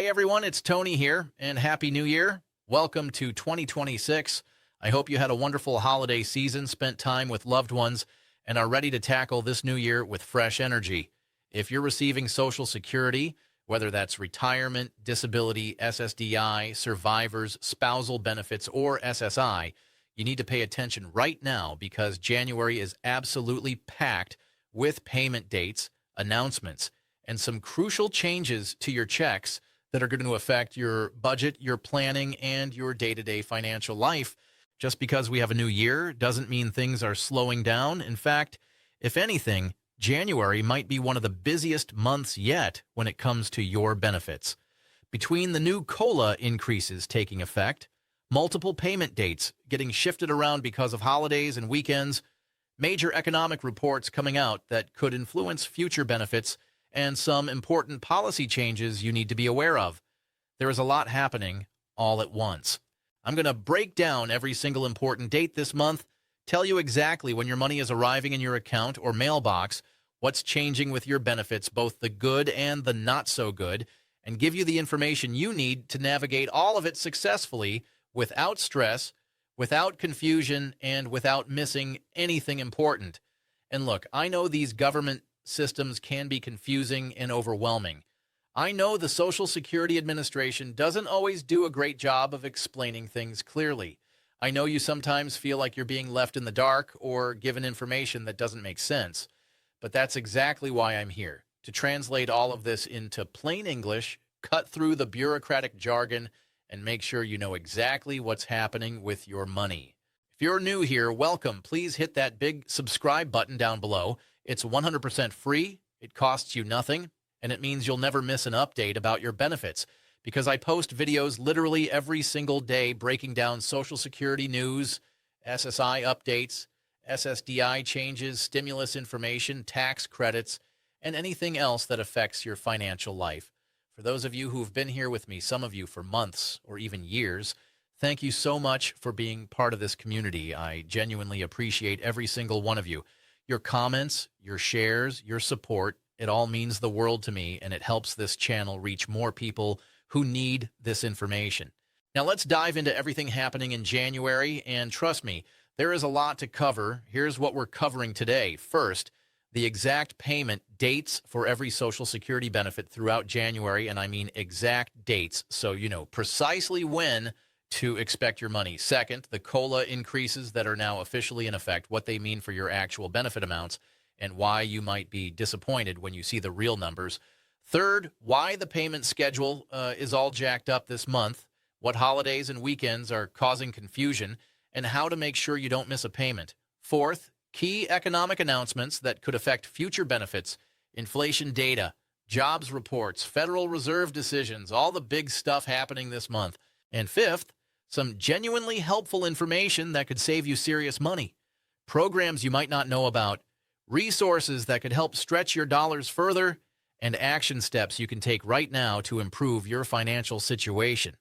Hey everyone, it's Tony here, and Happy New Year. Welcome to 2026. I hope you had a wonderful holiday season, spent time with loved ones, and are ready to tackle this new year with fresh energy. If you're receiving Social Security, whether that's retirement, disability, SSDI, survivors, spousal benefits, or SSI, you need to pay attention right now because January is absolutely packed with payment dates, announcements, and some crucial changes to your checks that are going to affect your budget, your planning, and your day-to-day financial life. Just because we have a new year doesn't mean things are slowing down. In fact, if anything, January might be one of the busiest months yet when it comes to your benefits. Between the new COLA increases taking effect, multiple payment dates getting shifted around because of holidays and weekends, major economic reports coming out that could influence future benefits, and some important policy changes you need to be aware of. There is a lot happening all at once. I'm going to break down every single important date this month, tell you exactly when your money is arriving in your account or mailbox, what's changing with your benefits, both the good and the not so good, and give you the information you need to navigate all of it successfully without stress, without confusion, and without missing anything important. And look, I know these government systems can be confusing and overwhelming. I know the Social Security Administration doesn't always do a great job of explaining things clearly. I know you sometimes feel like you're being left in the dark or given information that doesn't make sense. But that's exactly why I'm here, to translate all of this into plain English, cut through the bureaucratic jargon, and make sure you know exactly what's happening with your money. If you're new here, welcome. Please hit that big subscribe button down below. It's 100% free, it costs you nothing, and it means you'll never miss an update about your benefits because I post videos literally every single day breaking down Social Security news, SSI updates, SSDI changes, stimulus information, tax credits, and anything else that affects your financial life. For those of you who've been here with me, some of you for months or even years, thank you so much for being part of this community. I genuinely appreciate every single one of you. Your comments, your shares, your support, it all means the world to me, and it helps this channel reach more people who need this information. Now let's dive into everything happening in January, and trust me, there is a lot to cover. Here's what we're covering today. First, the exact payment dates for every Social Security benefit throughout January, and I mean exact dates, so you know precisely when to expect your money. Second, the COLA increases that are now officially in effect, what they mean for your actual benefit amounts, and why you might be disappointed when you see the real numbers. Third, why the payment schedule is all jacked up this month, what holidays and weekends are causing confusion, and how to make sure you don't miss a payment. Fourth, key economic announcements that could affect future benefits, inflation data, jobs reports, Federal Reserve decisions, all the big stuff happening this month. And fifth, some genuinely helpful information that could save you serious money, programs you might not know about, resources that could help stretch your dollars further, and action steps you can take right now to improve your financial situation.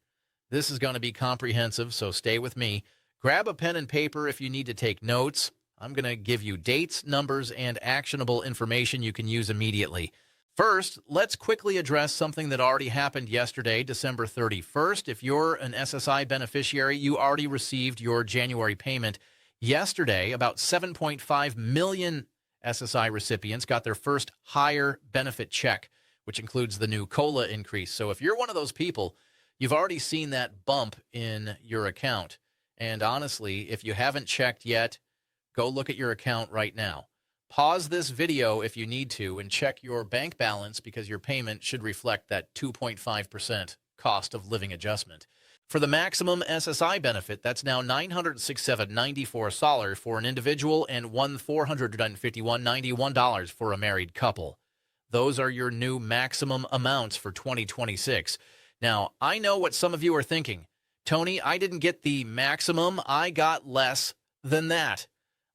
This is going to be comprehensive, so stay with me. Grab a pen and paper if you need to take notes. I'm going to give you dates, numbers, and actionable information you can use immediately. First, let's quickly address something that already happened yesterday, December 31st. If you're an SSI beneficiary, you already received your January payment yesterday. About 7.5 million SSI recipients got their first higher benefit check, which includes the new COLA increase. So if you're one of those people, you've already seen that bump in your account. And honestly, if you haven't checked yet, go look at your account right now. Pause this video if you need to and check your bank balance because your payment should reflect that 2.5% cost of living adjustment. For the maximum SSI benefit, that's now $967.94 for an individual and $451.91 for a married couple. Those are your new maximum amounts for 2026. Now, I know what some of you are thinking. Tony, I didn't get the maximum. I got less than that.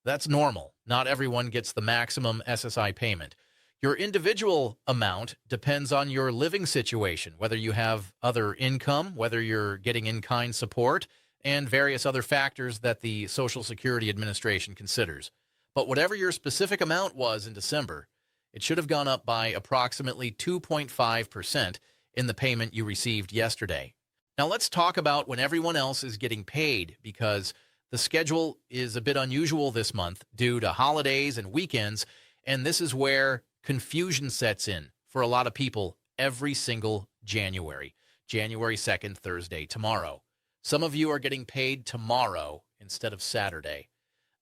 That's normal. Not everyone gets the maximum SSI payment. Your individual amount depends on your living situation, whether you have other income, whether you're getting in-kind support, and various other factors that the Social Security Administration considers. But whatever your specific amount was in December, it should have gone up by approximately 2.5%, in the payment you received yesterday. Now let's talk about when everyone else is getting paid, because the schedule is a bit unusual this month due to holidays and weekends, and this is where confusion sets in for a lot of people every single January. January 2nd, Thursday, tomorrow. Some of you are getting paid tomorrow instead of Saturday.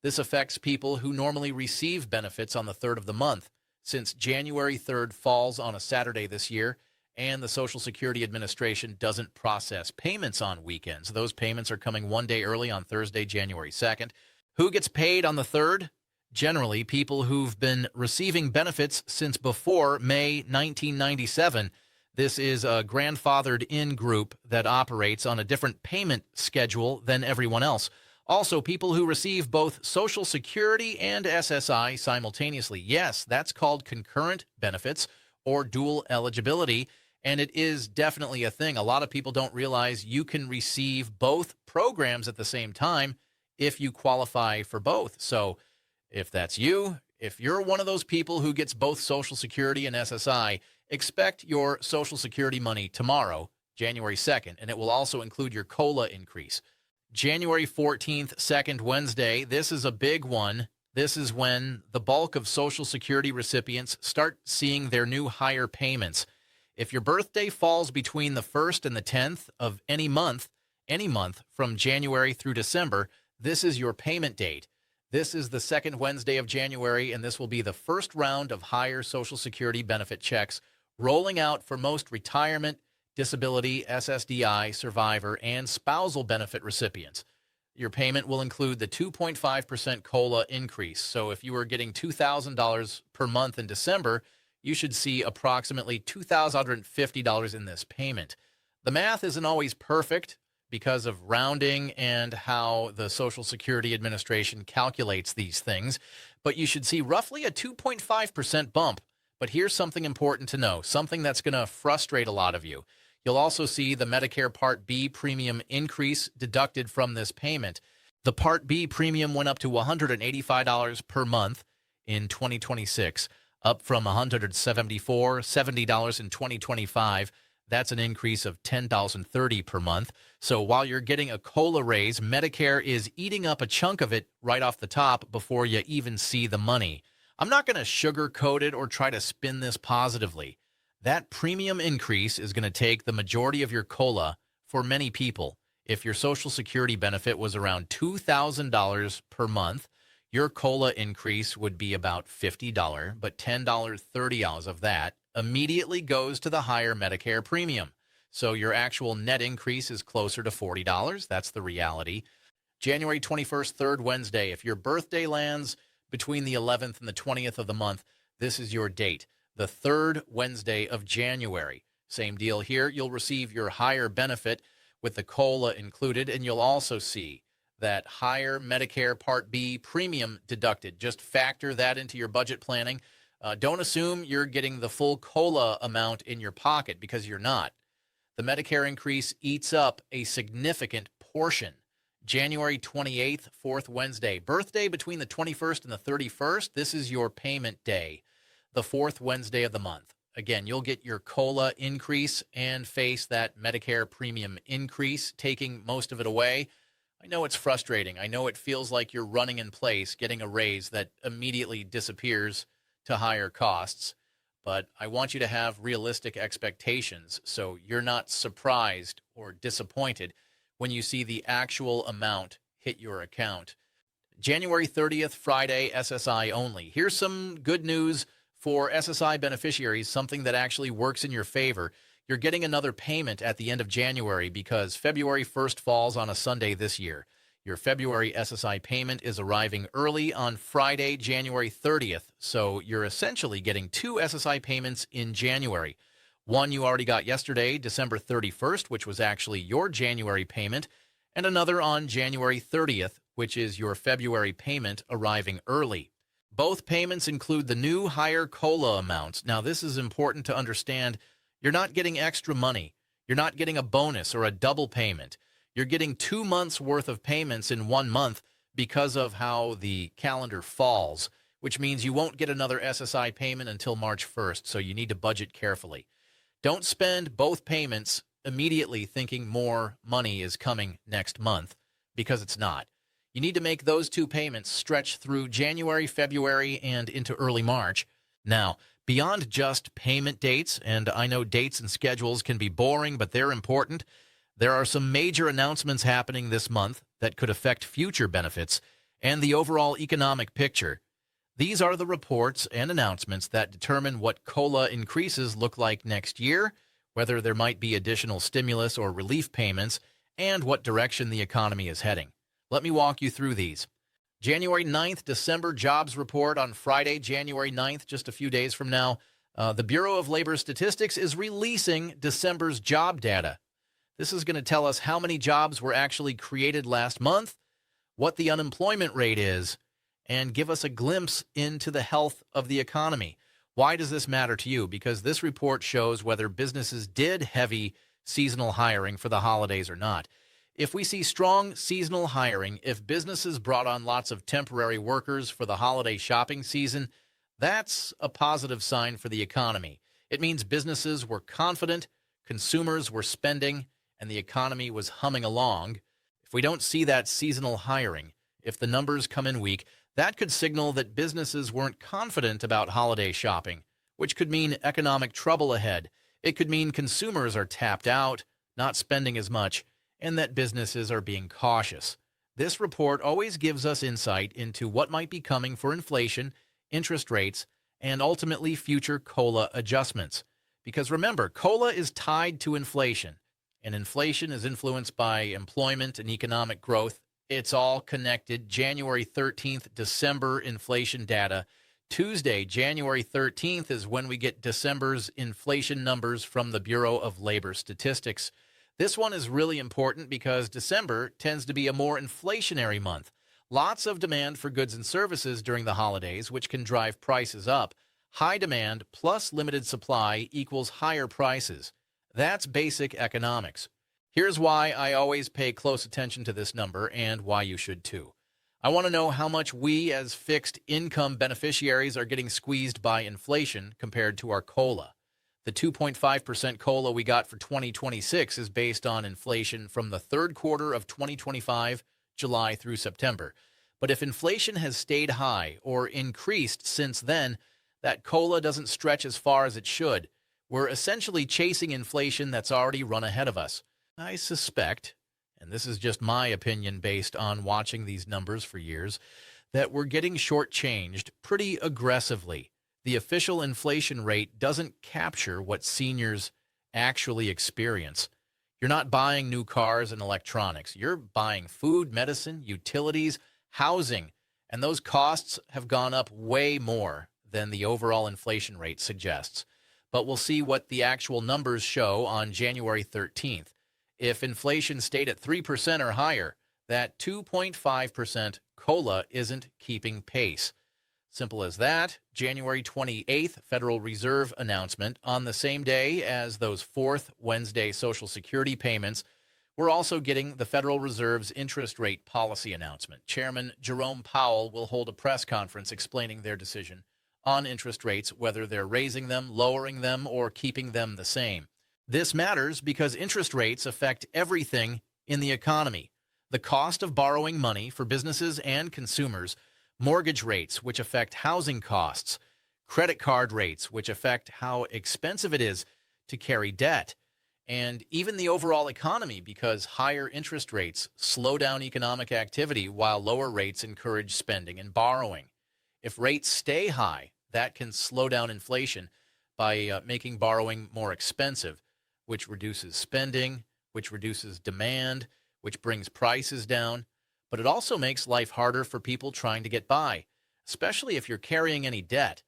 This affects people who normally receive benefits on the 3rd of the month, since January 3rd falls on a Saturday this year, and the Social Security Administration doesn't process payments on weekends. Those payments are coming one day early on Thursday, January 2nd. Who gets paid on the 3rd? Generally, people who've been receiving benefits since before May 1997. This is a grandfathered-in group that operates on a different payment schedule than everyone else. Also, people who receive both Social Security and SSI simultaneously. Yes, that's called concurrent benefits or dual eligibility, and it is definitely a thing. A lot of people don't realize you can receive both programs at the same time if you qualify for both. So if that's you, if you're one of those people who gets both Social Security and SSI, expect your Social Security money tomorrow, January 2nd, and it will also include your COLA increase. January 14th, second Wednesday, this is a big one. This is when the bulk of Social Security recipients start seeing their new higher payments. If your birthday falls between the 1st and the 10th of any month from January through December, this is your payment date. This is the second Wednesday of January, and this will be the first round of higher Social Security benefit checks rolling out for most retirement, disability, SSDI, survivor, and spousal benefit recipients. Your payment will include the 2.5% COLA increase. So if you were getting $2,000 per month in December, you should see approximately $2,250 in this payment. The math isn't always perfect because of rounding and how the Social Security Administration calculates these things, but you should see roughly a 2.5% bump. But here's something important to know, something that's going to frustrate a lot of you. You'll also see the Medicare Part B premium increase deducted from this payment. The Part B premium went up to $185 per month in 2026, up from $170 in 2025. That's an increase of $10,030 per month. So while you're getting a COLA raise, Medicare is eating up a chunk of it right off the top before you even see the money. I'm not going to sugarcoat it or try to spin this positively. That premium increase is going to take the majority of your COLA for many people. If your Social Security benefit was around $2,000 per month, your COLA increase would be about $50, but $10.30 of that immediately goes to the higher Medicare premium. So your actual net increase is closer to $40. That's the reality. January 21st, third Wednesday. If your birthday lands between the 11th and the 20th of the month, this is your date. The third Wednesday of January. Same deal here. You'll receive your higher benefit with the COLA included, and you'll also see that higher Medicare Part B premium deducted. Just factor that into your budget planning. Don't assume you're getting the full COLA amount in your pocket, because you're not. The Medicare increase eats up a significant portion. January 28th, fourth Wednesday. Birthday between the 21st and the 31st. This is your payment day, the fourth Wednesday of the month. Again, you'll get your COLA increase and face that Medicare premium increase, taking most of it away. I know it's frustrating. I know it feels like you're running in place, getting a raise that immediately disappears to higher costs. But I want you to have realistic expectations so you're not surprised or disappointed when you see the actual amount hit your account. January 30th, Friday, SSI only. Here's some good news for SSI beneficiaries, something that actually works in your favor. You're getting another payment at the end of January because February 1st falls on a Sunday this year. Your February SSI payment is arriving early on Friday, January 30th. So you're essentially getting two SSI payments in January. One you already got yesterday, December 31st, which was actually your January payment, and another on January 30th, which is your February payment arriving early. Both payments include the new higher COLA amounts. Now, this is important to understand. You're not getting extra money. You're not getting a bonus or a double payment. You're getting 2 months worth of payments in 1 month because of how the calendar falls, which means you won't get another SSI payment until March 1st, so you need to budget carefully. Don't spend both payments immediately thinking more money is coming next month, because it's not. You need to make those two payments stretch through January, February, and into early March. Now, beyond just payment dates, and I know dates and schedules can be boring, but they're important, there are some major announcements happening this month that could affect future benefits and the overall economic picture. These are the reports and announcements that determine what COLA increases look like next year, whether there might be additional stimulus or relief payments, and what direction the economy is heading. Let me walk you through these. January 9th, December jobs report on Friday, January 9th, just a few days from now. The Bureau of Labor Statistics is releasing December's job data. This is going to tell us how many jobs were actually created last month, what the unemployment rate is, and give us a glimpse into the health of the economy. Why does this matter to you? Because this report shows whether businesses did heavy seasonal hiring for the holidays or not. If we see strong seasonal hiring, if businesses brought on lots of temporary workers for the holiday shopping season, that's a positive sign for the economy. It means businesses were confident, consumers were spending, and the economy was humming along. If we don't see that seasonal hiring, if the numbers come in weak, that could signal that businesses weren't confident about holiday shopping, which could mean economic trouble ahead. It could mean consumers are tapped out, not spending as much, and that businesses are being cautious. This report always gives us insight into what might be coming for inflation, interest rates, and ultimately future COLA adjustments. Because remember, COLA is tied to inflation, and inflation is influenced by employment and economic growth. It's all connected. January 13th, December inflation data. Tuesday, January 13th, is when we get December's inflation numbers from the Bureau of Labor Statistics. This one is really important because December tends to be a more inflationary month. Lots of demand for goods and services during the holidays, which can drive prices up. High demand plus limited supply equals higher prices. That's basic economics. Here's why I always pay close attention to this number and why you should too. I want to know how much we as fixed income beneficiaries are getting squeezed by inflation compared to our COLA. The 2.5% COLA we got for 2026 is based on inflation from the third quarter of 2025, July through September. But if inflation has stayed high or increased since then, that COLA doesn't stretch as far as it should. We're essentially chasing inflation that's already run ahead of us. I suspect, and this is just my opinion based on watching these numbers for years, that we're getting shortchanged pretty aggressively. The official inflation rate doesn't capture what seniors actually experience. You're not buying new cars and electronics. You're buying food, medicine, utilities, housing, and those costs have gone up way more than the overall inflation rate suggests. But we'll see what the actual numbers show on January 13th. If inflation stayed at 3% or higher, that 2.5% COLA isn't keeping pace. Simple as that. January 28th, Federal Reserve announcement. On the same day as those fourth Wednesday Social Security payments, we're also getting the Federal Reserve's interest rate policy announcement. Chairman Jerome Powell will hold a press conference explaining their decision on interest rates, whether they're raising them, lowering them, or keeping them the same. This matters because interest rates affect everything in the economy. The cost of borrowing money for businesses and consumers, mortgage rates, which affect housing costs, credit card rates, which affect how expensive it is to carry debt, and even the overall economy, because higher interest rates slow down economic activity while lower rates encourage spending and borrowing. If rates stay high, that can slow down inflation by making borrowing more expensive, which reduces spending, which reduces demand, which brings prices down. But it also makes life harder for people trying to get by, especially if you're carrying any debt.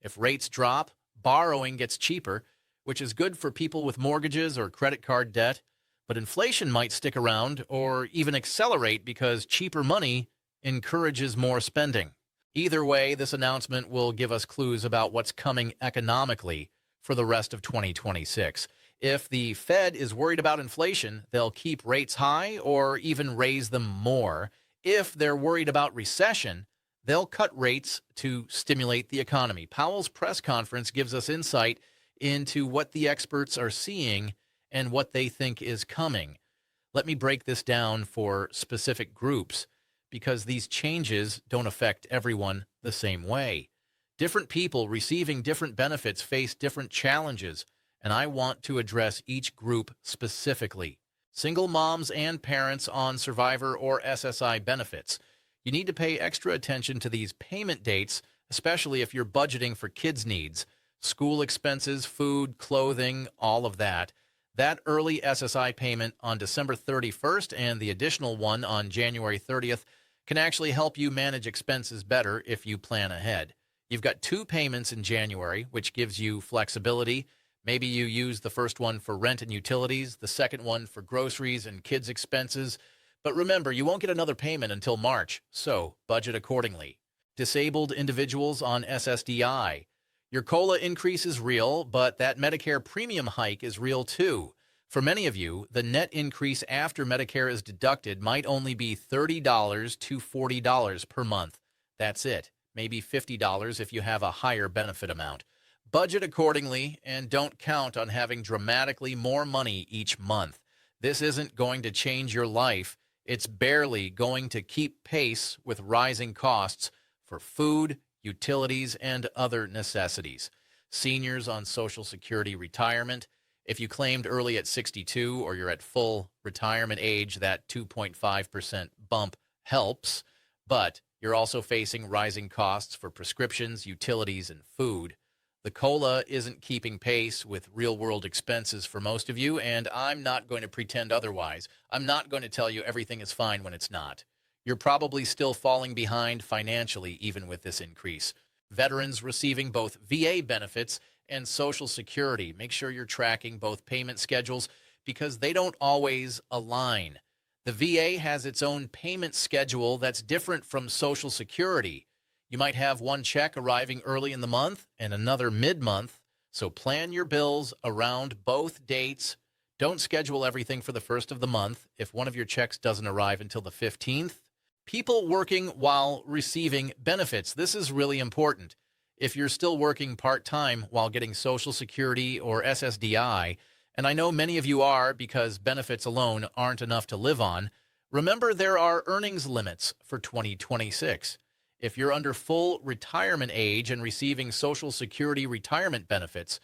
If rates drop, borrowing gets cheaper, which is good for people with mortgages or credit card debt. But inflation might stick around or even accelerate because cheaper money encourages more spending. Either way, this announcement will give us clues about what's coming economically for the rest of 2026. If the Fed is worried about inflation, they'll keep rates high or even raise them more. If they're worried about recession, they'll cut rates to stimulate the economy. Powell's press conference gives us insight into what the experts are seeing and what they think is coming. Let me break this down for specific groups because these changes don't affect everyone the same way. Different people receiving different benefits face different challenges, and I want to address each group specifically. Single moms and parents on Survivor or SSI benefits. You need to pay extra attention to these payment dates, especially if you're budgeting for kids' needs, school expenses, food, clothing, all of that. That early SSI payment on December 31st and the additional one on January 30th can actually help you manage expenses better if you plan ahead. You've got 2 payments in January, which gives you flexibility. Maybe you use the first one for rent and utilities, the second one for groceries and kids' expenses. But remember, you won't get another payment until March, so budget accordingly. Disabled individuals on SSDI. Your COLA increase is real, but that Medicare premium hike is real too. For many of you, the net increase after Medicare is deducted might only be $30 to $40 per month. That's it. Maybe $50 if you have a higher benefit amount. Budget accordingly and don't count on having dramatically more money each month. This isn't going to change your life. It's barely going to keep pace with rising costs for food, utilities, and other necessities. Seniors on Social Security retirement. If you claimed early at 62 or you're at full retirement age, that 2.5% bump helps, but you're also facing rising costs for prescriptions, utilities, and food. The COLA isn't keeping pace with real-world expenses for most of you, and I'm not going to pretend otherwise. I'm not going to tell you everything is fine when it's not. You're probably still falling behind financially even with this increase. Veterans receiving both VA benefits and Social Security. Make sure you're tracking both payment schedules because they don't always align. The VA has its own payment schedule that's different from Social Security. You might have one check arriving early in the month and another mid-month, so plan your bills around both dates. Don't schedule everything for the first of the month if one of your checks doesn't arrive until the 15th. People working while receiving benefits. This is really important. If you're still working part-time while getting Social Security or SSDI, and I know many of you are because benefits alone aren't enough to live on, remember there are earnings limits for 2026. If you're under full retirement age and receiving Social Security retirement benefits,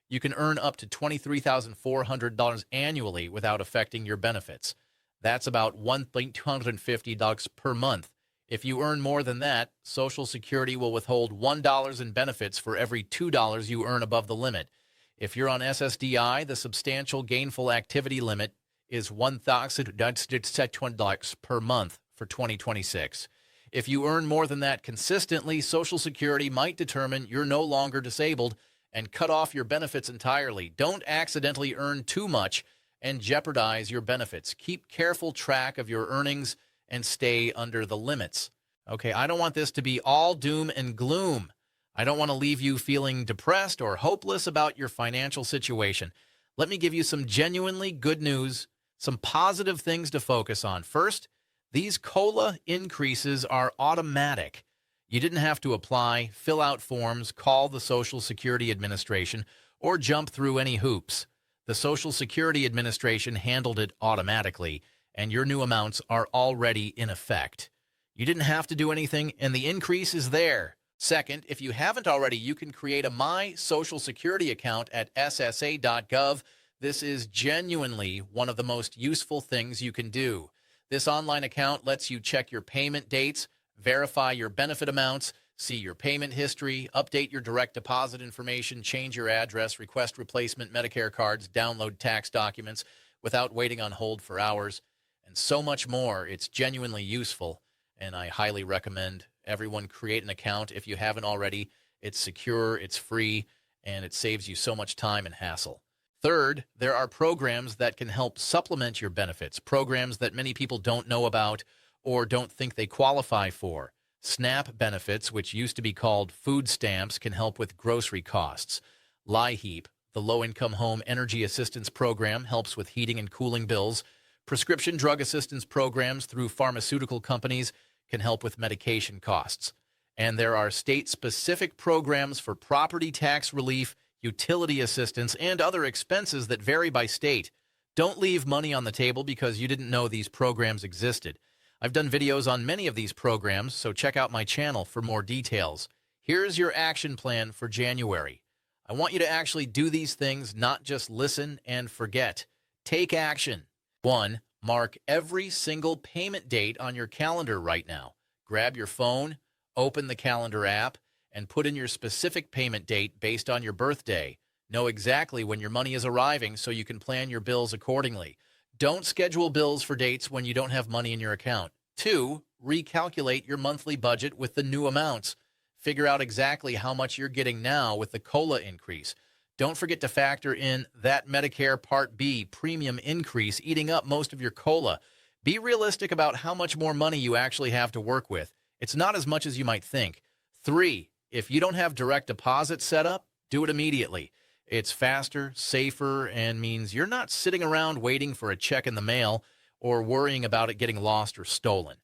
you can earn up to $23,400 annually without affecting your benefits. That's about $1,250 per month. If you earn more than that, Social Security will withhold $1 in benefits for every $2 you earn above the limit. If you're on SSDI, the substantial gainful activity limit is $1,020 per month for 2026. If you earn more than that consistently, Social Security might determine you're no longer disabled and cut off your benefits entirely. Don't accidentally earn too much and jeopardize your benefits. Keep careful track of your earnings and stay under the limits. Okay, I don't want this to be all doom and gloom. I don't want to leave you feeling depressed or hopeless about your financial situation. Let me give you some genuinely good news, some positive things to focus on. First, these COLA increases are automatic. You didn't have to apply, fill out forms, call the Social Security Administration, or jump through any hoops. The Social Security Administration handled it automatically, and your new amounts are already in effect. You didn't have to do anything, and the increase is there. Second, if you haven't already, you can create a My Social Security account at ssa.gov. This is genuinely one of the most useful things you can do. This online account lets you check your payment dates, verify your benefit amounts, see your payment history, update your direct deposit information, change your address, request replacement Medicare cards, download tax documents without waiting on hold for hours, and so much more. It's genuinely useful, and I highly recommend everyone create an account if you haven't already. It's secure, it's free, and it saves you so much time and hassle. Third, there are programs that can help supplement your benefits, programs that many people don't know about or don't think they qualify for. SNAP benefits, which used to be called food stamps, can help with grocery costs. LIHEAP, the Low-Income Home Energy Assistance Program, helps with heating and cooling bills. Prescription drug assistance programs through pharmaceutical companies can help with medication costs. And there are state-specific programs for property tax relief, utility assistance, and other expenses that vary by state. Don't leave money on the table because you didn't know these programs existed. I've done videos on many of these programs, so check out my channel for more details. Here's your action plan for January. I want you to actually do these things, not just listen and forget. Take action. 1. Mark every single payment date on your calendar right now. Grab your phone, open the calendar app, and put in your specific payment date based on your birthday. Know exactly when your money is arriving so you can plan your bills accordingly. Don't schedule bills for dates when you don't have money in your account. 2. Recalculate your monthly budget with the new amounts. Figure out exactly how much you're getting now with the COLA increase. Don't forget to factor in that Medicare Part B premium increase eating up most of your COLA. Be realistic about how much more money you actually have to work with. It's not as much as you might think. 3. If you don't have direct deposit set up, do it immediately. It's faster, safer, and means you're not sitting around waiting for a check in the mail or worrying about it getting lost or stolen.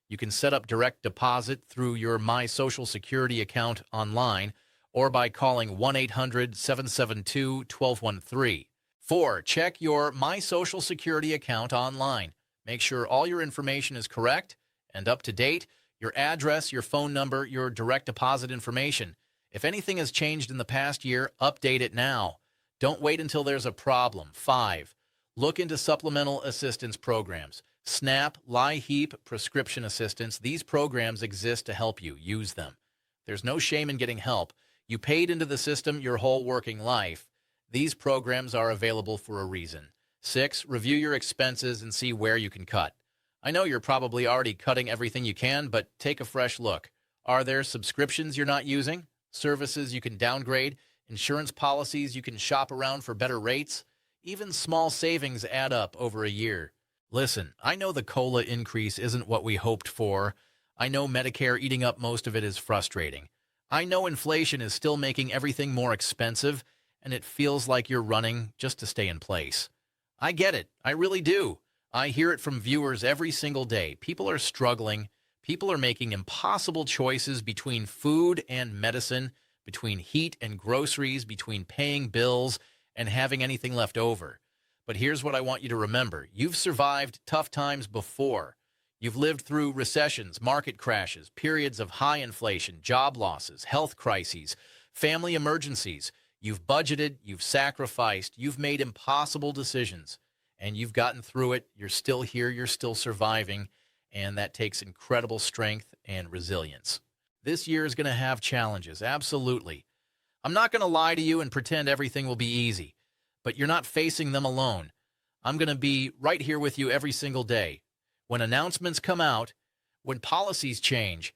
You can set up direct deposit through your My Social Security account online or by calling 1-800-772-1213. 4. Check your My Social Security account online. Make sure all your information is correct and up to date, your address, your phone number, your direct deposit information. If anything has changed in the past year, update it now. Don't wait until there's a problem. 5. Look into supplemental assistance programs. SNAP, LIHEAP, prescription assistance. These programs exist to help you. Use them. There's no shame in getting help. You paid into the system your whole working life. These programs are available for a reason. 6. Review your expenses and see where you can cut. I know you're probably already cutting everything you can, but take a fresh look. Are there subscriptions you're not using? Services you can downgrade? Insurance policies you can shop around for better rates? Even small savings add up over a year. Listen, I know the COLA increase isn't what we hoped for. I know Medicare eating up most of it is frustrating. I know inflation is still making everything more expensive, and it feels like you're running just to stay in place. I get it. I really do. I hear it from viewers every single day. People are struggling. People are making impossible choices between food and medicine, between heat and groceries, between paying bills and having anything left over. But here's what I want you to remember. You've survived tough times before. You've lived through recessions, market crashes, periods of high inflation, job losses, health crises, family emergencies. You've budgeted, you've sacrificed, you've made impossible decisions, and you've gotten through it. You're still here, you're still surviving, and that takes incredible strength and resilience. This year is going to have challenges, absolutely. I'm not going to lie to you and pretend everything will be easy, but you're not facing them alone. I'm going to be right here with you every single day. When announcements come out, when policies change,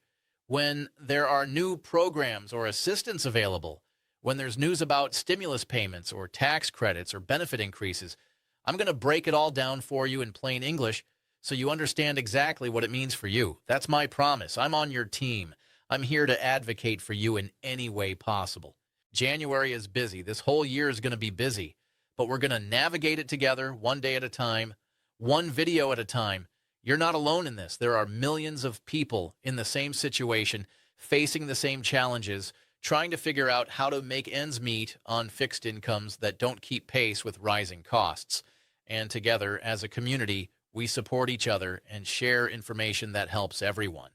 when there are new programs or assistance available, when there's news about stimulus payments or tax credits or benefit increases, I'm going to break it all down for you in plain English so you understand exactly what it means for you. That's my promise. I'm on your team. I'm here to advocate for you in any way possible. January is busy. This whole year is going to be busy, but we're going to navigate it together one day at a time, one video at a time. You're not alone in this. There are millions of people in the same situation, facing the same challenges, trying to figure out how to make ends meet on fixed incomes that don't keep pace with rising costs. And together, as a community, we support each other and share information that helps everyone.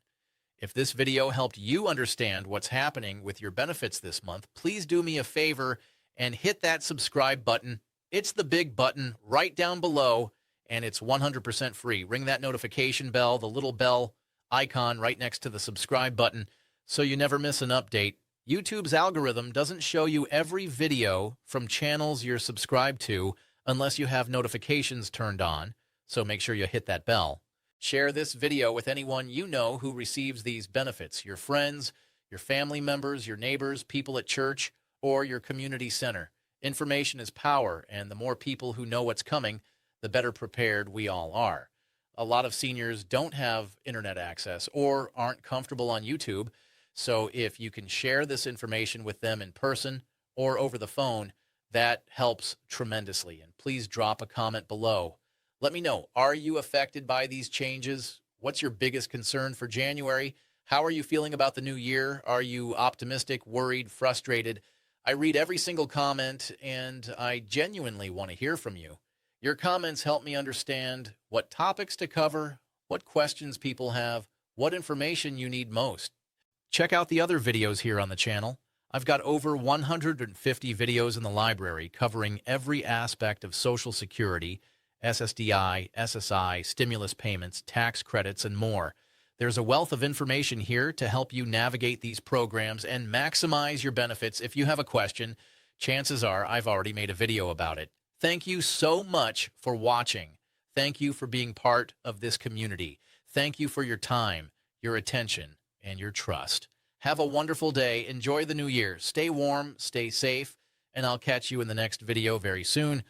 If this video helped you understand what's happening with your benefits this month, please do me a favor and hit that subscribe button. It's the big button right down below, and it's 100% free. Ring that notification bell, the little bell icon right next to the subscribe button, so you never miss an update. YouTube's algorithm doesn't show you every video from channels you're subscribed to unless you have notifications turned on, so make sure you hit that bell. Share this video with anyone you know who receives these benefits, your friends, your family members, your neighbors, people at church, or your community center. Information is power, and the more people who know what's coming, the better prepared we all are. A lot of seniors don't have internet access or aren't comfortable on YouTube, so if you can share this information with them in person or over the phone, that helps tremendously. And please drop a comment below. Let me know, are you affected by these changes? What's your biggest concern for January? How are you feeling about the new year? Are you optimistic, worried, frustrated? I read every single comment, and I genuinely want to hear from you. Your comments help me understand what topics to cover, what questions people have, what information you need most. Check out the other videos here on the channel. I've got over 150 videos in the library covering every aspect of Social Security, SSDI, SSI, stimulus payments, tax credits, and more. There's a wealth of information here to help you navigate these programs and maximize your benefits. If you have a question, chances are I've already made a video about it. Thank you so much for watching. Thank you for being part of this community. Thank you for your time, your attention, and your trust. Have a wonderful day. Enjoy the new year. Stay warm, stay safe, and I'll catch you in the next video very soon.